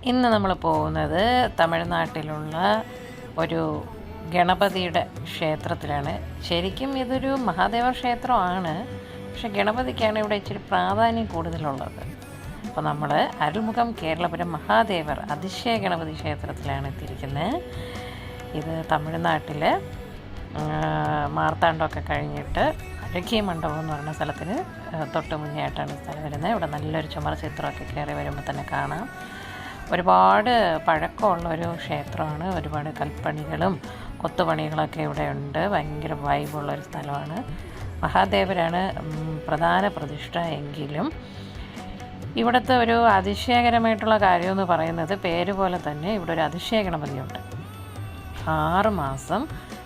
ഇന്ന് നമ്മൾ പോകുന്നത് തമിഴ്നാട്ടിലുള്ള ഒരു ഗണപതിയുടെ ക്ഷേത്രത്തിലാണ്. ശരിക്കും ഇതൊരു മഹാദേവ ക്ഷേത്രമാണ്, പക്ഷെ ഗണപതിക്കാണ് ഇവിടെ ഇച്ചിരി പ്രാധാന്യം കൂടുതലുള്ളത്. അപ്പോൾ നമ്മൾ അരുൾമുഖം കേരളപുരം മഹാദേവർ അതിശയ ഗണപതി ക്ഷേത്രത്തിലാണ് എത്തിയിരിക്കുന്നത്. ഇത് തമിഴ്നാട്ടിൽ മാർത്താണ്ഡമൊക്കെ കഴിഞ്ഞിട്ട് അഴകിയ മണ്ഡപം എന്ന് പറയുന്ന സ്ഥലത്തിന് തൊട്ട് മുന്നേ ആയിട്ടാണ് സ്ഥലം വരുന്നത്. ഇവിടെ നല്ലൊരു ചുമർ ചിത്രമൊക്കെ കയറി വരുമ്പോൾ തന്നെ കാണാം. ഒരുപാട് പഴക്കമുള്ള ഒരു ക്ഷേത്രമാണ്. ഒരുപാട് കൽപ്പണികളും കൊത്തുപണികളൊക്കെ ഇവിടെ ഉണ്ട്. ഭയങ്കര വൈബുള്ളൊരു സ്ഥലമാണ്. മഹാദേവരാണ് പ്രധാന പ്രതിഷ്ഠ എങ്കിലും ഇവിടുത്തെ ഒരു അതിശയകരമായിട്ടുള്ള കാര്യമെന്ന് പറയുന്നത് പേര് പോലെ തന്നെ ഇവിടെ ഒരു അതിശയ ഗണപതിയുണ്ട്. 6 മാസം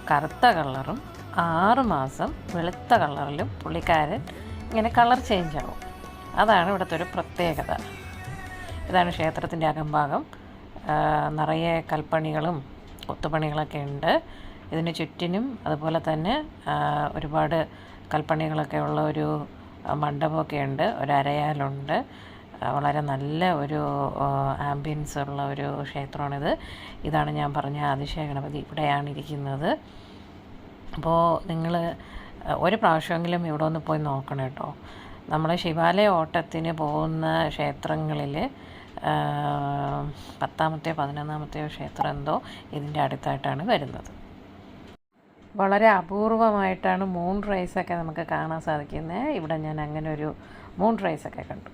കറുത്ത കളറും 6 മാസം വെളുത്ത കളറിലും പുള്ളിക്കാരൻ ഇങ്ങനെ കളർ ചേഞ്ച് ആവും. അതാണ് ഇവിടുത്തെ ഒരു പ്രത്യേകത. ഇതാണ് ക്ഷേത്രത്തിൻ്റെ അകംഭാഗം. നിറയെ കൽപ്പണികളും കൊത്തുപണികളൊക്കെ ഉണ്ട്. ഇതിന് ചുറ്റിനും അതുപോലെ തന്നെ ഒരുപാട് കൽപ്പണികളൊക്കെ ഉള്ള ഒരു മണ്ഡപമൊക്കെ ഉണ്ട്. ഒരു അരയാലുണ്ട്. വളരെ നല്ല ഒരു ആംബിയൻസ് ഉള്ള ഒരു ക്ഷേത്രമാണിത്. ഇതാണ് ഞാൻ പറഞ്ഞ അതിശയ ഗണപതി, ഇവിടെയാണ് ഇരിക്കുന്നത്. അപ്പോൾ നിങ്ങൾ ഒരു പ്രാവശ്യമെങ്കിലും ഇവിടെ ഒന്ന് പോയി നോക്കണം കേട്ടോ. നമ്മൾ ശിവാലയ ഓട്ടത്തിന് പോകുന്ന ക്ഷേത്രങ്ങളിൽ 10ാമത്തെയോ 11ാമത്തെയോ ക്ഷേത്രം എന്തോ ഇതിൻ്റെ അടുത്തായിട്ടാണ് വരുന്നത്. വളരെ അപൂർവമായിട്ടാണ് മൂൺ റൈസൊക്കെ നമുക്ക് കാണാൻ സാധിക്കുന്നത്. ഇവിടെ ഞാൻ അങ്ങനെ ഒരു മൂൺ റൈസൊക്കെ കണ്ടു.